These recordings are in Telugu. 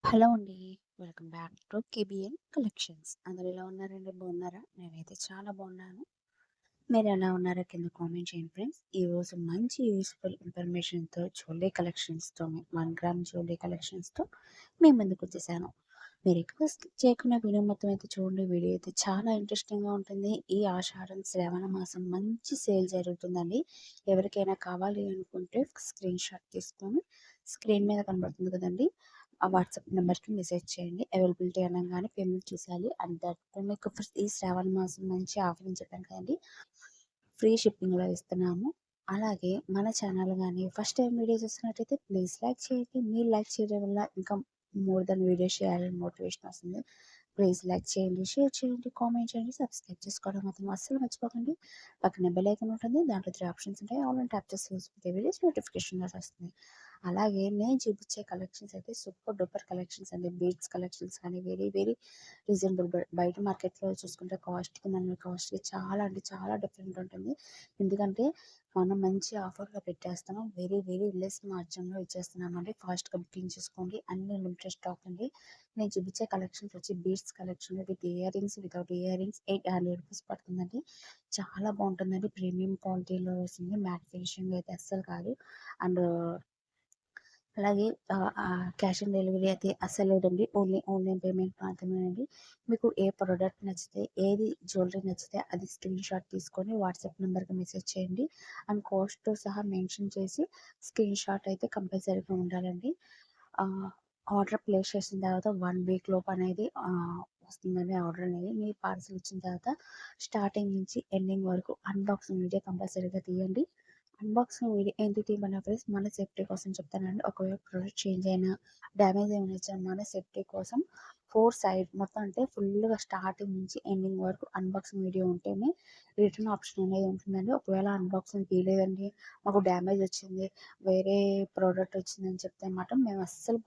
హలో అండి. Welcome back to KBN collections. అందరూ ఎలా ఉన్నారండి? బాగున్నారా? నేనైతే చాలా బాగున్నాను. మీరు ఎలా ఉన్నారో కింద కామెంట్ చేయండి ఫ్రెండ్స్. ఈరోజు మంచి యూస్ఫుల్ ఇన్ఫర్మేషన్‌తో జ్యువెల్లరీ కలెక్షన్స్‌తో 1 గ్రామ్ జ్యువెల్లరీ కలెక్షన్స్‌తో మీ ముందుకు వచ్చేసాను. మీరు ఎక్కువ స్కిప్ చేయకుండా వీడియో మొత్తం అయితే చూడండి. వీడియో అయితే చాలా ఇంట్రెస్టింగ్‌గా ఉంటుంది. ఈ ఆషాఢం, శ్రావణ మాసం మంచి సేల్ జరుగుతుందండి. ఎవరికైనా కావాలి అనుకుంటే స్క్రీన్ షాట్ తీసుకొని స్క్రీన్ మీద కనబడుతుంది కదండీ! ఆ వాట్సాప్ నెంబర్‌కి మెసేజ్ చేయండి. అవైలబిలిటీ అనంగానే పేమెంట్ చేసేయాలి. అండ్ దట్ మీకు ఈ శ్రావణ మాసం మంచి ఆఫర్ అని చెప్పాను కదండీ! ఫ్రీ షిప్పింగ్‌లో ఇస్తున్నాము. అలాగే మన ఛానల్ గాని ఫస్ట్ టైమ్ వీడియో చూస్తున్నట్టయితే ప్లీజ్ లైక్ చేయండి. మీరు లైక్ చేయడం వల్ల ఇంకా మోర్ దెన్ వీడియోస్ చేయాలని మోటివేషన్ వస్తుంది. ప్లీజ్ లైక్ చేయండి, షేర్ చేయండి, కామెంట్ చేయండి, సబ్స్క్రైబ్ చేసుకోవడం మాత్రం అస్సలు మర్చిపోకండి. పక్కనే బెల్ ఐకాన్ ఉంటుంది. దాంట్లో 3 ఆప్షన్స్ ఉంటాయి. ఆల్ అని ట్యాప్ చేసి చూసుకుంటే వీడియోస్ నోటిఫికేషన్‌గా వస్తుంది. అలాగే నేను చూపించే కలెక్షన్స్ అయితే సూపర్ డూపర్ కలెక్షన్స్ అండి. బీడ్స్ కలెక్షన్స్ కానీ వెరీ వెరీ రీజనబుల్. బయట మార్కెట్‌లో చూసుకుంటే కాస్ట్‌కి మన కాస్ట్‌కి చాలా అంటే చాలా డిఫరెంట్ ఉంటుంది. ఎందుకంటే మనం మంచి ఆఫర్‌లో పెట్టేస్తున్నాం. వెరీ వెరీ లెస్ మార్జిన్‌లో ఇచ్చేస్తున్నామండి. ఫాస్ట్‌గా బుకింగ్ చేసుకోండి. అన్ని లిమిటెడ్ స్టాక్ అండి. నేను చూపించే కలెక్షన్స్ వచ్చి beads collection with ear rings, without ear rings రూ. 800 పడుతుందండి. చాలా బాగుంటుందండి. ప్రీమియం క్వాలిటీలో వస్తుంది. మ్యాట్ ఫినిషింగ్ అయితే అస్సలు కాదు. అండ్ అలాగే క్యాష్ ఆన్ డెలివరీ అయితే అస్సలు లేదండి. ఓన్లీ ఆన్‌లైన్ పేమెంట్ మాత్రమేనండి. మీకు ఏ ప్రొడక్ట్ నచ్చితే, ఏది జ్యువెల్లరీ నచ్చితే అది స్క్రీన్ షాట్ తీసుకొని వాట్సాప్ నెంబర్‌కి మెసేజ్ చేయండి. అండ్ కాస్ట్‌తో సహా మెన్షన్ చేసి స్క్రీన్ షాట్ అయితే కంపల్సరీగా ఉండాలండి. ఆహ్, ఆర్డర్ ప్లేస్ చేసిన తర్వాత 1 వీక్ లోపు అనేది వస్తుందండి ఆర్డర్ అనేది. మీ పార్సెల్ వచ్చిన తర్వాత స్టార్టింగ్ నుంచి ఎండింగ్ వరకు అన్బాక్సింగ్ వీడియో కంపల్సరీగా తీయండి. అన్బాక్సింగ్ వీడియో ఎందుకు తీయమన్నా ఫ్రెండ్స్ మన సేఫ్టీ కోసం చెప్తానండి. ఒకవేళ ప్రొడక్ట్ చేంజ్ అయినా, డ్యామేజ్ ఏమైనా వచ్చినా మన సేఫ్టీ కోసం 4 సైడ్ మొత్తం అంటే ఫుల్‌గా స్టార్టింగ్ నుంచి ఎండింగ్ వరకు అన్బాక్సింగ్ వీడియో ఉంటేనే రిటర్న్ ఆప్షన్ అనేది ఉంటుందండి. ఒకవేళ అన్బాక్సింగ్ తీయలేదండి, మాకు డ్యామేజ్ వచ్చింది, వేరే ప్రోడక్ట్ వచ్చిందని చెప్తే మాత్రం మేము అస్సలు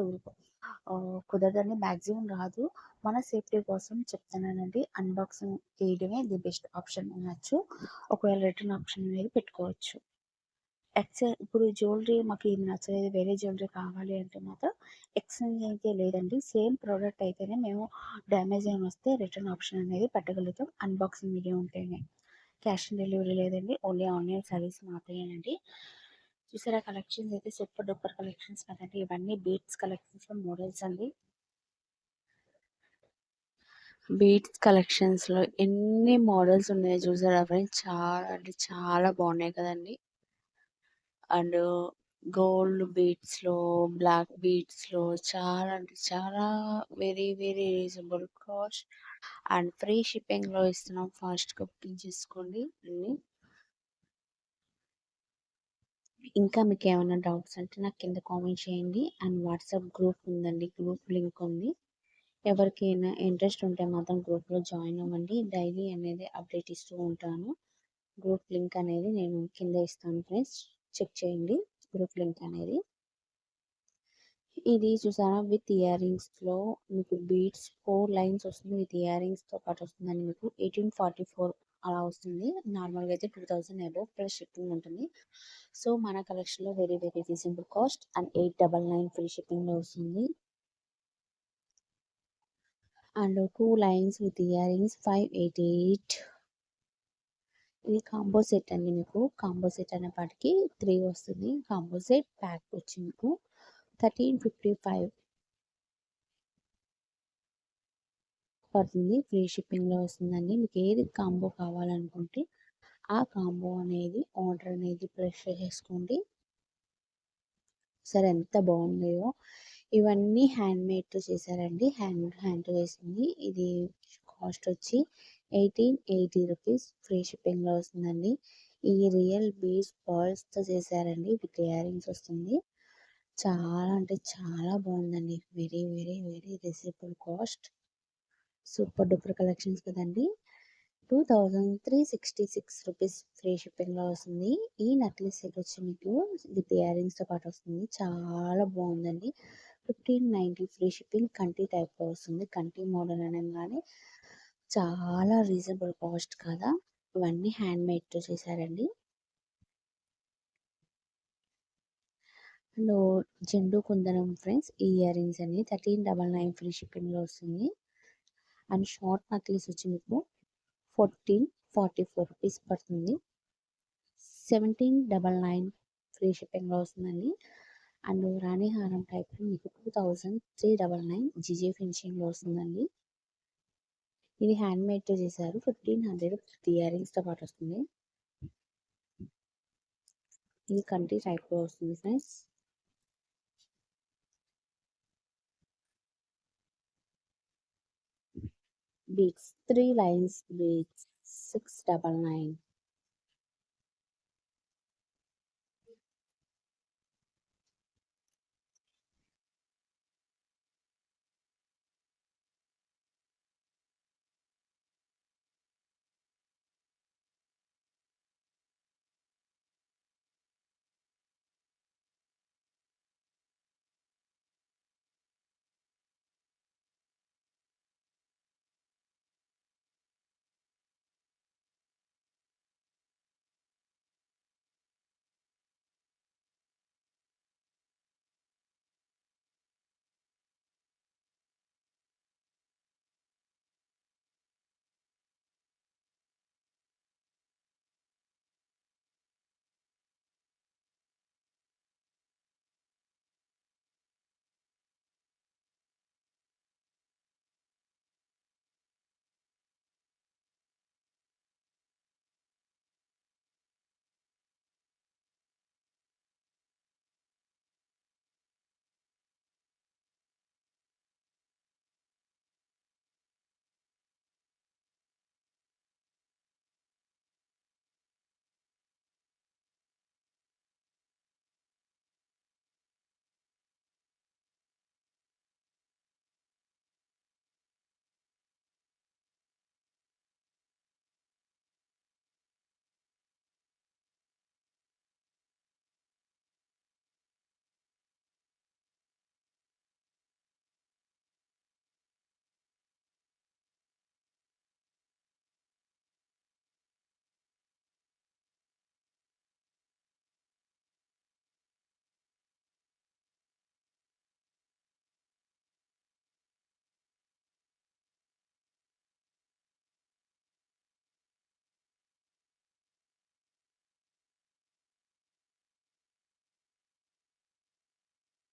ఊరుకోం. కుదరదండి, మాక్సిమం రాదు. మన సేఫ్టీ కోసం చెప్తున్నానండి. అన్బాక్సింగ్ తీయడమే ది బెస్ట్ ఆప్షన్ అనొచ్చు. ఒకవేళ రిటర్న్ ఆప్షన్ అనేది పెట్టుకోవచ్చు. ఇప్పుడు జ్యువెల్లరీ మాకు ఇది నచ్చలేదు, వేరే జ్యువెల్లరీ కావాలి అంటే మాత్రం ఎక్స్చేంజ్ అయితే లేదండి. సేమ్ ప్రోడక్ట్ అయితేనే మేము డ్యామేజ్ ఏమైనా వస్తే రిటర్న్ ఆప్షన్ అనేది పెట్టగలుగుతాం. అన్బాక్సింగ్ వీడియో ఉంటేనే. క్యాష్ ఆన్ డెలివరీ లేదండి. ఓన్లీ ఆన్లైన్ సర్వీస్ మాత్రమేనండి. చూసారా కలెక్షన్స్ అయితే సూపర్ డూపర్ కలెక్షన్స్ కదండి. ఇవన్నీ బీట్స్ కలెక్షన్స్‌లో మోడల్స్ అండి. బీట్స్ కలెక్షన్స్‌లో ఎన్ని మోడల్స్ ఉన్నాయో చూసారా ఫ్రెండ్స్. చాలా అంటే చాలా బాగున్నాయి కదండీ. అండ్ గోల్డ్ బీట్స్‌లో, బ్లాక్ బీట్స్‌లో చాలా అంటే చాలా very very reasonable cost and free షిప్పింగ్‌లో ఇస్తున్నాం. ఫాస్ట్‌గా బుకింగ్ చేసుకోండి అన్నీ. ఇంకా మీకేమైనా డౌట్స్ అంటే నాకు కింద కామెంట్ చేయండి. అండ్ వాట్సాప్ గ్రూప్ ఉందండి. గ్రూప్ లింక్ ఉంది. ఎవరికైనా ఇంట్రెస్ట్ ఉంటే మాత్రం గ్రూప్‌లో జాయిన్ అవ్వండి. డైలీ అనేది అప్డేట్ ఇస్తూ ఉంటాను. గ్రూప్ లింక్ అనేది నేను కింద ఇస్తాను ఫ్రెండ్స్. చెక్ చేయండి గ్రూప్ లింక్ అనేది. ఇది చూసారా విత్ ఇయర్ రింగ్స్‌లో మీకు బీడ్స్ 4 లైన్స్ వస్తుంది. విత్ ఇయర్ రింగ్స్‌తో పాటు వస్తుందండి మీకు 1844 అలా వస్తుంది. నార్మల్‌గా అయితే 2000 అబోవ్ ప్లస్ షిప్పింగ్ ఉంటుంది. సో, మన కలెక్షన్‌లో very very reasonable cost and 899 free షిప్పింగ్‌లో వస్తుంది. And 2 lines with ear rings 588. ఇది కాంబో సెట్ అండి మీకు. కాంబో సెట్ అనేపాటికి 3 వస్తుంది. కాంబో సెట్ ప్యాక్ వచ్చి మీకు 1355 పడుతుంది. ఫ్రీ షిప్పింగ్‌లో వస్తుందండి. మీకు ఏది కాంబో కావాలనుకుంటే ఆ కాంబో అనేది ఆర్డర్ అనేది ప్లేస్ చేసేసుకోండి. సరే ఎంత బాగున్నాయో. ఇవన్నీ హ్యాండ్‌మేడ్‌తో చేశారండి. హ్యాండ్‌తో వేసింది. ఇది కాస్ట్ వచ్చి 1880 రూపీస్ ఫ్రీ షిప్పింగ్‌లో వస్తుందండి. ఈ రియల్ బీడ్స్ పర్ల్స్‌తో చేశారండి. విత్ ఇయర్ రింగ్స్ వస్తుంది. చాలా అంటే చాలా బాగుందండి. Very very very reasonable cost. Super duper collections కదండీ. 2366 రూపీస్ ఫ్రీ షిప్పింగ్‌లో వస్తుంది. ఈ నెక్లెస్ సెట్ వచ్చి మీకు విత్ ఇయర్ రింగ్స్‌తో పాటు వస్తుంది. చాలా బాగుందండి. 1590 ఫ్రీ షిప్పింగ్ కంటి టైప్‌లో వస్తుంది. కంటి మోడల్ అనంగానే చాలా రీజనబుల్ కాస్ట్ కదా! ఇవన్నీ హ్యాండ్‌మేడ్‌తో చేశారండి. అండ్ జెండు కుందనం ఫ్రెండ్స్ ఈ ఇయర్ రింగ్స్ అన్ని 1399 ఫ్రీ షిప్పింగ్లో వస్తుంది. అండ్ షార్ట్ నక్లీస్ వచ్చి మీకు 1444 రూపీస్ పడుతుంది. 1799 ఫ్రీ షిప్పింగ్లో వస్తుందండి. అండ్ రాణి హారం టైప్ మీకు 2399 జీజే ఫినిషింగ్లో వస్తుందండి. ఇది హ్యాండ్ మేడ్తో చేశారు. 1500 ఇయర్ రింగ్స్తో పాటు వస్తుంది. ఇది కంటి టైప్లో వస్తుంది ఫ్రెండ్స్. Beats 3 lines beats 699.